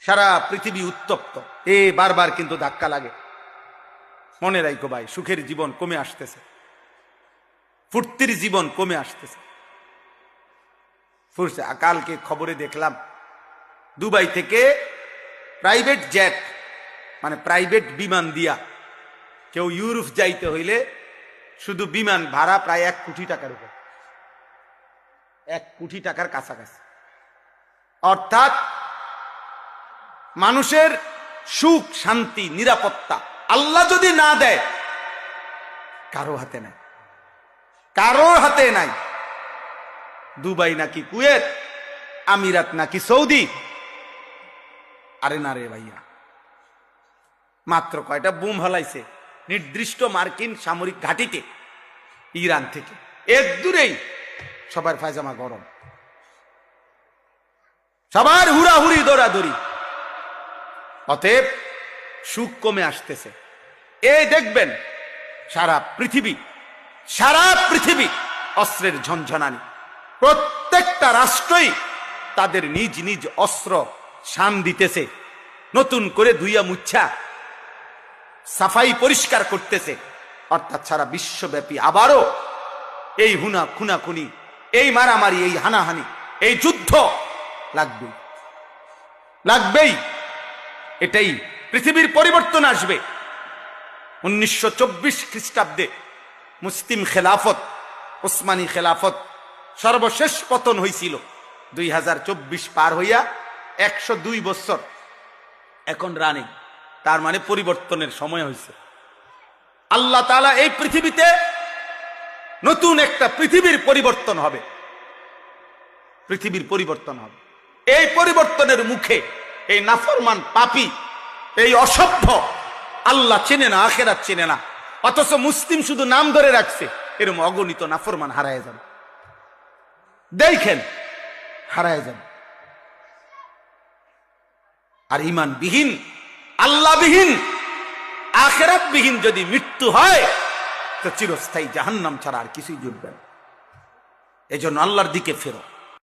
সারা পৃথিবী উত্তপ্ত, বারবার কিন্তু ধাক্কা লাগে। মনে রাখো ভাই, সুখের জীবন কমে আসতেছে, ফুর্তির জীবন কমে আসতেছে। কালকে খবরে দেখলাম দুবাই থেকে প্রাইভেট জেট, মানে প্রাইভেট বিমান দিয়া কেউ ইউরোপ যাইতে হইলে শুধু বিমান ভাড়া প্রায় 1 কোটি টাকার উপর, 1 কোটি টাকার কাছাকাছি। অর্থাৎ মানুষের সুখ, শান্তি, নিরাপত্তা আল্লাহ যদি না দেয়, কারো হাতে নাই, কারোর হাতে নাই। দুবাই নাকি কুয়েত, আমিরাত নাকি সৌদি। আরে না রে ভাইয়া, মাত্র কয়টা বুম হলাইছে নির্দিষ্ট মার্কিন সামরিক ঘাঁটিতে ইরান থেকে, এর দূরেই সবার পায়জামা গরম, সবার হুড়াহুড়ি দৌড়াদৌড়ি। অতএব সুখ কমে আসতেছে। এই দেখবেন সারা পৃথিবী অস্ত্রের ঝনঝনানি। প্রত্যেকটা রাষ্ট্রই তাদের নিজ নিজ অস্ত্র শান দিতেছে, নতুন করে ধুইয়া মুচ্ছা সাফাই পরিষ্কার করতেছে। অর্থাৎ সারা বিশ্বব্যাপী আবারও এই খুনাখুনি, এই মারামারি, এই হানাহানি, এই যুদ্ধ লাগবেই। এটাই পৃথিবীর পরিবর্তন আসবে। 1924 খ্রিস্টাব্দে মুসলিম খেলাফত, ওসমানী খেলাফত সর্বশেষ পতন হয়েছিল। 2024 পার হইয়া 102 বছর এখন রানিং। তার মানে পরিবর্তনের সময় হয়েছে। আল্লাহ তাআলা এই পৃথিবীতে নতুন একটা পৃথিবীর পরিবর্তন হবে, এই পরিবর্তনের মুখে এই নাফরমান পাপী, এই অসভ্য, আল্লাহ চেনে না, আখিরাত চেনে না, অথচ মুসলিম শুধু নাম ধরে রাখছে, এরকম অগণিত নাফরমান হারায় যাবে। দেখেন, হারায় যাবে। আর ঈমানবিহীন, আল্লাহবিহীন, আখিরাতবিহীন যদি মৃত্যু হয়, তো চিরস্থায়ী জাহান্নাম ছাড়া আর কিছুই জুটবে না। এজন্য আল্লাহর দিকে ফেরো।